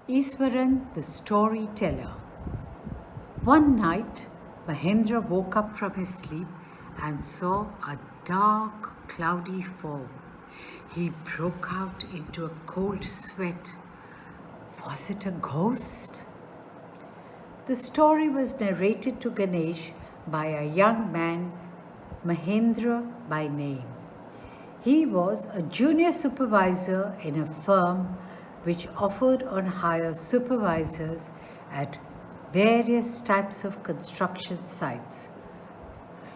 Iswaran the Storyteller. One night, Mahendra woke up from his sleep and saw a dark, cloudy form. He broke out into a cold sweat. Was it a ghost? The story was narrated to Ganesh by a young man, Mahendra by name. He was a junior supervisor in a firm which offered on hire supervisors at various types of construction sites,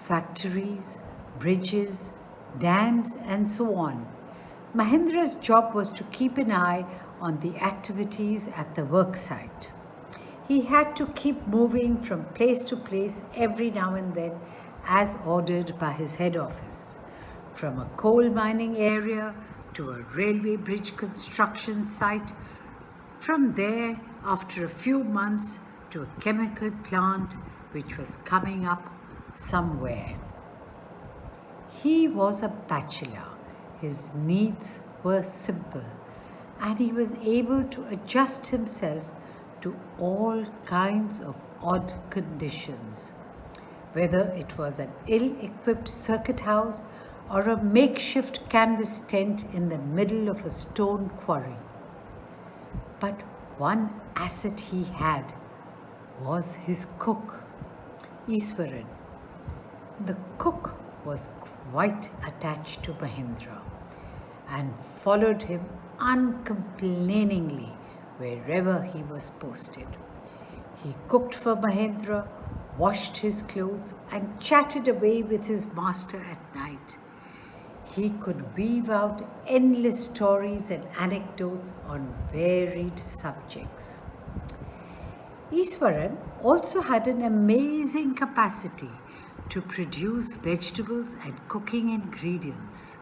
factories, bridges, dams, and so on. Mahendra's job was to keep an eye on the activities at the work site. He had to keep moving from place to place every now and then as ordered by his head office. From a coal mining area to a railway bridge construction site, from there, after a few months, to a chemical plant which was coming up somewhere. He was a bachelor. His needs were simple, and he was able to adjust himself to all kinds of odd conditions, whether it was an ill-equipped circuit house or a makeshift canvas tent in the middle of a stone quarry. But one asset he had was his cook, Iswaran. The cook was quite attached to Mahendra and followed him uncomplainingly wherever he was posted. He cooked for Mahendra, washed his clothes, and chatted away with his master at night. He could weave out endless stories and anecdotes on varied subjects. Iswaran also had an amazing capacity to produce vegetables and cooking ingredients.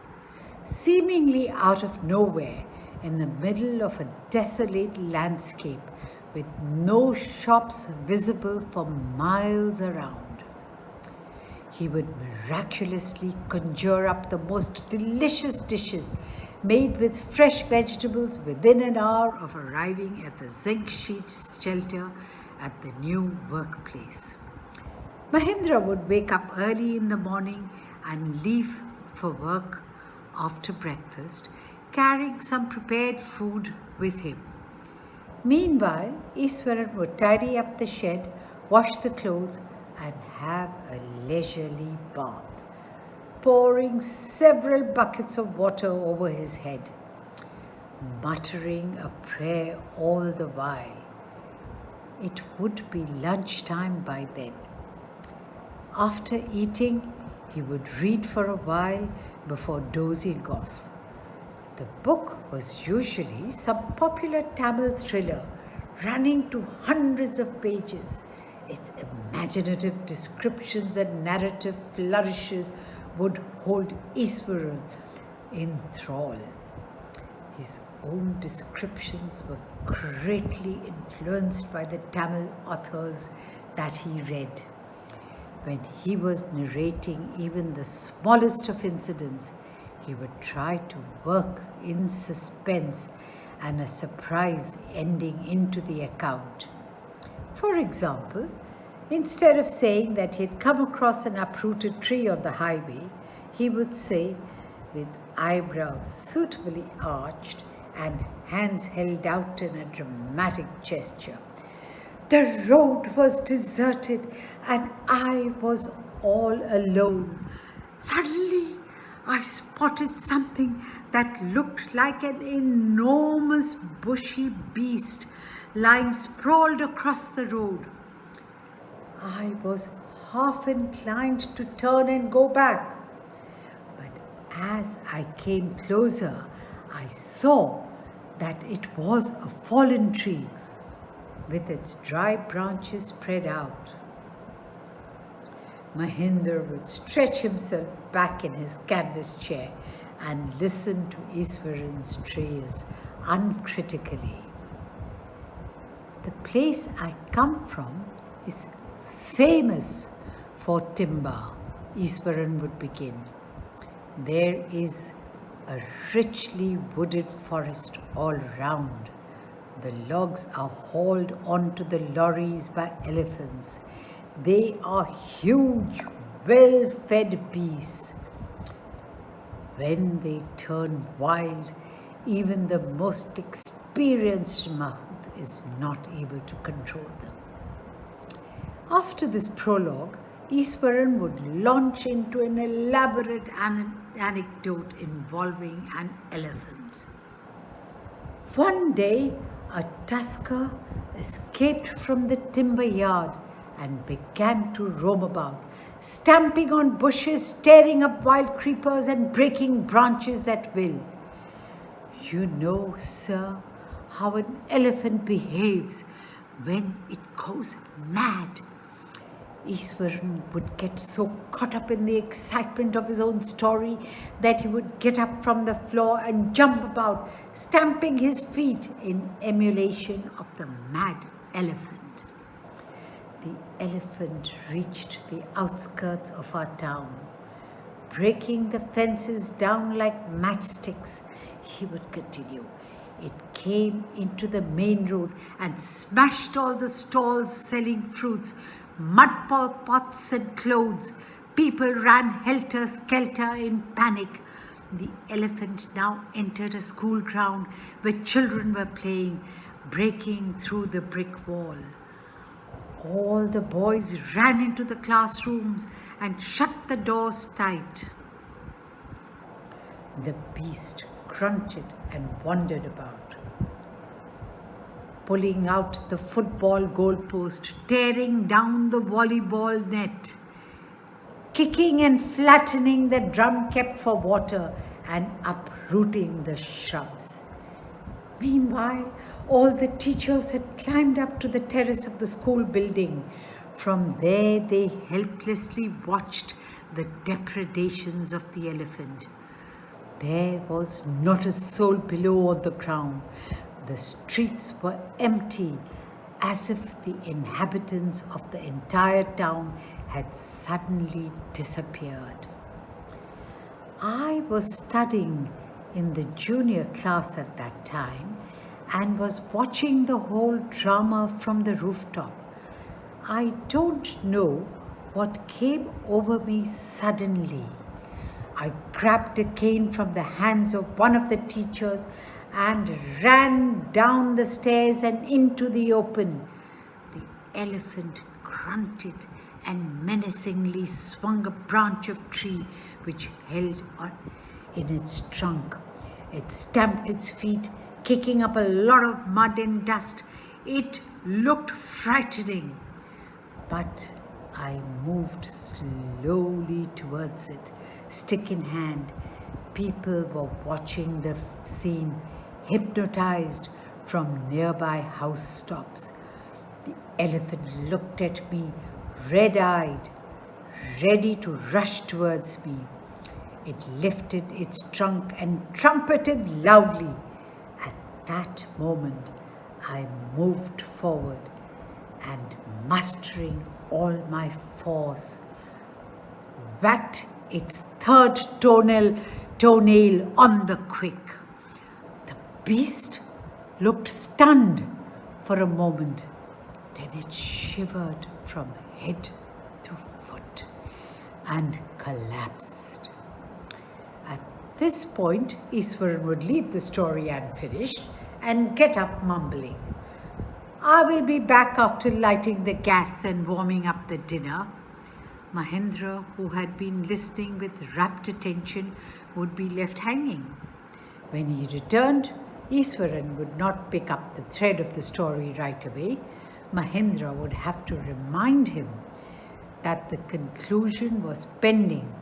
Seemingly out of nowhere, in the middle of a desolate landscape with no shops visible for miles around, he would miraculously conjure up the most delicious dishes made with fresh vegetables within an hour of arriving at the zinc sheet shelter at the new workplace. Mahendra would wake up early in the morning and leave for work after breakfast, carrying some prepared food with him. Meanwhile, Iswaran would tidy up the shed, wash the clothes, and have a leisurely bath, pouring several buckets of water over his head, muttering a prayer all the while. It would be lunchtime by then. After eating, he would read for a while before dozing off. The book was usually some popular Tamil thriller running to hundreds of pages. Its imaginative descriptions and narrative flourishes would hold Iswaran in thrall. His own descriptions were greatly influenced by the Tamil authors that he read. When he was narrating even the smallest of incidents, he would try to work in suspense and a surprise ending into the account. For example, instead of saying that he had come across an uprooted tree on the highway, he would say, with eyebrows suitably arched and hands held out in a dramatic gesture, "The road was deserted and I was all alone. Suddenly, I spotted something that looked like an enormous bushy beast lying sprawled across the road. I was half inclined to turn and go back, but as I came closer, I saw that it was a fallen tree with its dry branches spread out." Mahendra would stretch himself back in his canvas chair and listen to Iswaran's tales uncritically. "The place I come from is famous for timber," Iswaran would begin. "There is a richly wooded forest all round. The logs are hauled onto the lorries by elephants. They are huge, well-fed beasts. When they turn wild, even the most experienced mahout is not able to control them. After this prologue, Iswaran would launch into an elaborate anecdote involving an elephant. One day, a tusker escaped from the timber yard and began to roam about, stamping on bushes, tearing up wild creepers, and breaking branches at will. You know, sir, how an elephant behaves when it goes mad. Iswaran would get so caught up in the excitement of his own story that he would get up from the floor and jump about, stamping his feet in emulation of the mad elephant. The elephant reached the outskirts of our town. Breaking the fences down like matchsticks, he would continue. It came into the main road and smashed all the stalls selling fruits, mud pots and clothes. People ran helter-skelter in panic. The elephant now entered a school ground where children were playing, breaking through the brick wall. All the boys ran into the classrooms and shut the doors tight. The beast grunted and wandered about, pulling out the football goalpost, tearing down the volleyball net, kicking and flattening the drum kept for water, and uprooting the shrubs. Meanwhile, all the teachers had climbed up to the terrace of the school building. From there, they helplessly watched the depredations of the elephant. There was not a soul below on the ground. The streets were empty, as if the inhabitants of the entire town had suddenly disappeared. I was studying in the junior class at that time and was watching the whole drama from the rooftop. I don't know what came over me suddenly. I grabbed a cane from the hands of one of the teachers and ran down the stairs and into the open. The elephant grunted and menacingly swung a branch of tree which held in its trunk. It stamped its feet, kicking up a lot of mud and dust. It looked frightening, but I moved slowly towards it, stick in hand. People were watching the scene, hypnotized from nearby housetops. The elephant looked at me, red-eyed, ready to rush towards me. It lifted its trunk and trumpeted loudly. At that moment, I moved forward and, mustering all my force, whacked its third toenail on the quick. The beast looked stunned for a moment. Then it shivered from head to foot and collapsed. At this point, Iswaran would leave the story unfinished and get up mumbling, "I will be back after lighting the gas and warming up the dinner." Mahendra, who had been listening with rapt attention, would be left hanging. When he returned, Iswaran would not pick up the thread of the story right away. Mahendra would have to remind him that the conclusion was pending.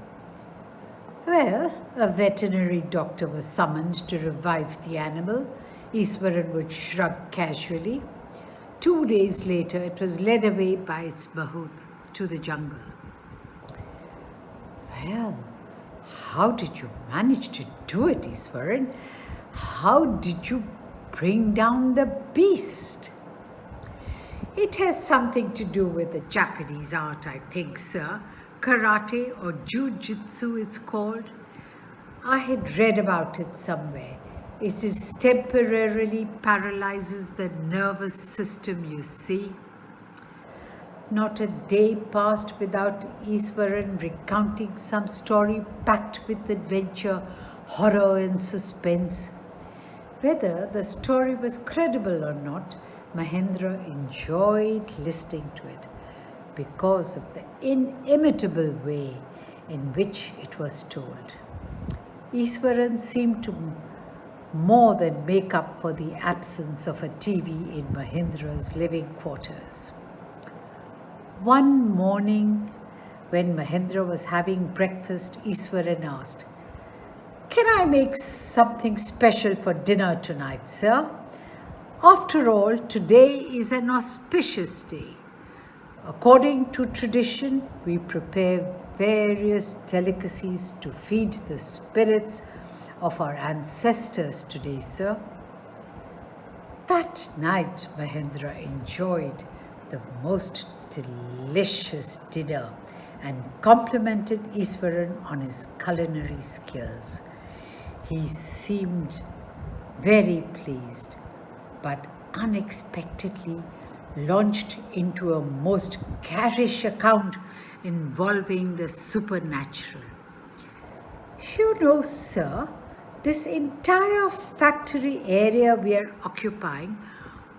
Well, a veterinary doctor was summoned to revive the animal. Iswaran would shrug casually. 2 days later, it was led away by its mahout to the jungle. Well, how did you manage to do it, Iswaran? How did you bring down the beast? It has something to do with the Japanese art, I think, sir. Karate or Jiu-Jitsu, it's called. I had read about it somewhere. It is temporarily paralyzes the nervous system, you see. Not a day passed without Iswaran recounting some story packed with adventure, horror and suspense. Whether the story was credible or not, Mahendra enjoyed listening to it because of the inimitable way in which it was told. Iswaran seemed to more than make up for the absence of a TV in Mahendra's living quarters. One morning, when Mahendra was having breakfast, Iswaran asked, "Can I make something special for dinner tonight, sir? After all, today is an auspicious day. According to tradition, we prepare various delicacies to feed the spirits of our ancestors today, sir." That night, Mahendra enjoyed the most delicious dinner and complimented Iswaran on his culinary skills. He seemed very pleased, but unexpectedly launched into a most garish account involving the supernatural. "You know, sir, this entire factory area we are occupying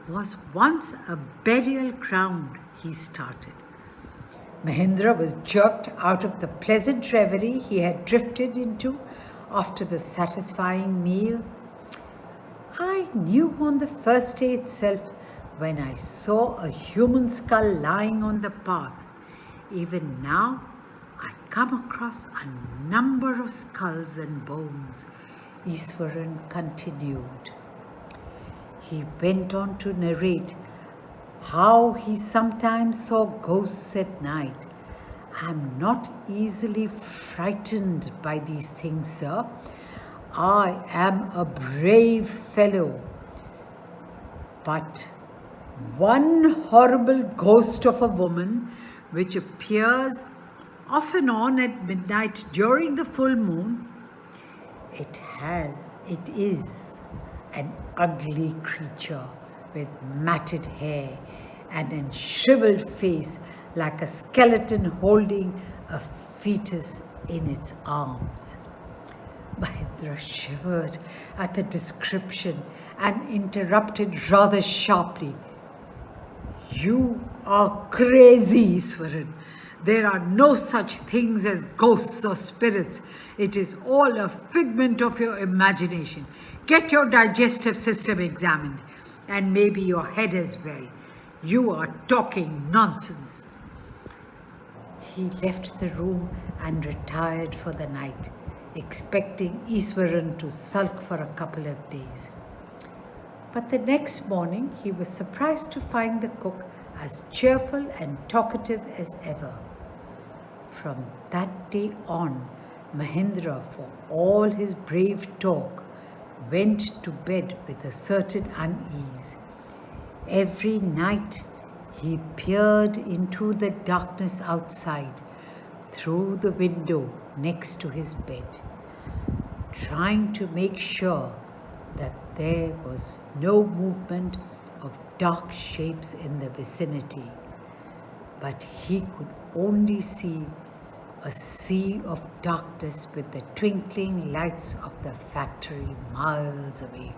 was once a burial ground," he started. Mahendra was jerked out of the pleasant reverie he had drifted into after the satisfying meal. "I knew on the first day itself when I saw a human skull lying on the path. Even now, I come across a number of skulls and bones," Iswaran continued. He went on to narrate how he sometimes saw ghosts at night. "I am not easily frightened by these things, sir. I am a brave fellow. But one horrible ghost of a woman, which appears off and on at midnight during the full moon, it is an ugly creature with matted hair and a shriveled face like a skeleton holding a fetus in its arms." Mahendra shivered at the description and interrupted rather sharply. "You are crazy, Iswaran. There are no such things as ghosts or spirits. It is all a figment of your imagination. Get your digestive system examined, and maybe your head as well. You are talking nonsense." He left the room and retired for the night, expecting Iswaran to sulk for a couple of days. But the next morning he was surprised to find the cook as cheerful and talkative as ever. From that day on, Mahendra, for all his brave talk, went to bed with a certain unease. Every night he peered into the darkness outside through the window next to his bed, trying to make sure that there was no movement of dark shapes in the vicinity. But he could only see a sea of darkness with the twinkling lights of the factory miles away.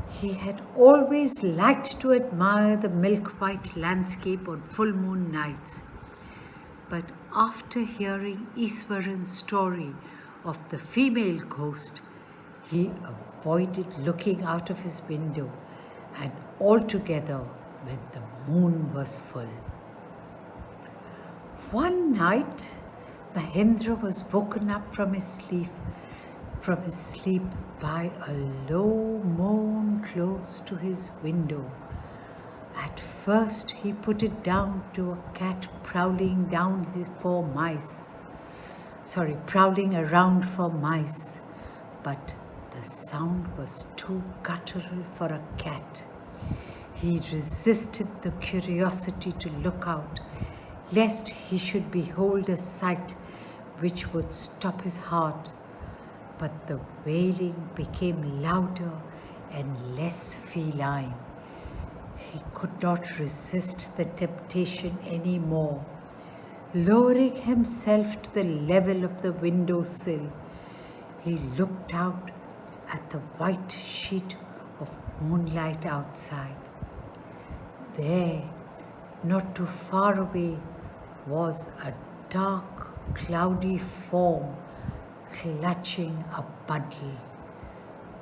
He had always liked to admire the milk-white landscape on full moon nights, but after hearing Iswaran's story of the female ghost, he avoided looking out of his window, and altogether when the moon was full. One night, Mahendra was woken up from his sleep by a low moan close to his window. At first, he put it down to a cat prowling around for mice, but the sound was too guttural for a cat. He resisted the curiosity to look out, lest he should behold a sight which would stop his heart. but the wailing became louder and less feline. He could not resist the temptation any more. Lowering himself to the level of the windowsill, he looked out at the white sheet of moonlight outside. There, not too far away, was a dark, cloudy form clutching a bundle.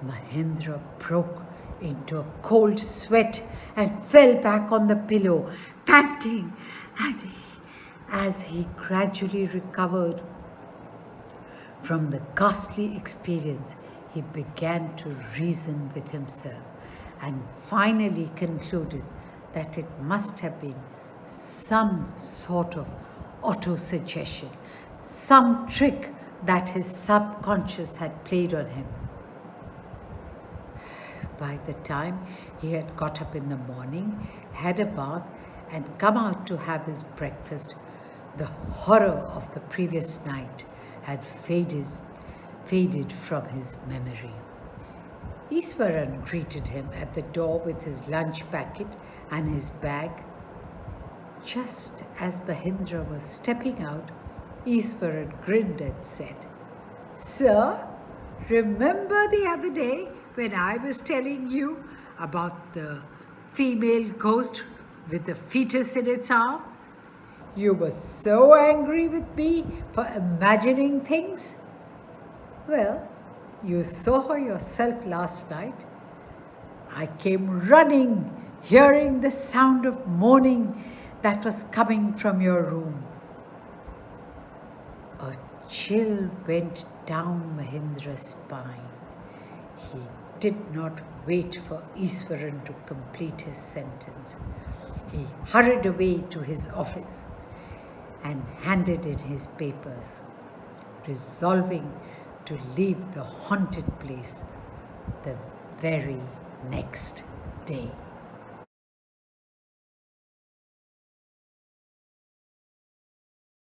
Mahendra broke into a cold sweat and fell back on the pillow, panting, and as he gradually recovered from the ghastly experience, he began to reason with himself and finally concluded that it must have been some sort of auto-suggestion, some trick that his subconscious had played on him. By the time he had got up in the morning, had a bath, and come out to have his breakfast, the horror of the previous night had faded from his memory. Iswaran greeted him at the door with his lunch packet and his bag. Just as Mahendra was stepping out, Iswaran grinned and said, "Sir, remember the other day when I was telling you about the female ghost with the fetus in its arms? You were so angry with me for imagining things. Well, you saw her yourself last night. I came running, hearing the sound of moaning that was coming from your room." A chill went down Mahendra's spine. He did not wait for Iswaran to complete his sentence. He hurried away to his office and handed in his papers, resolving to leave the haunted place the very next day.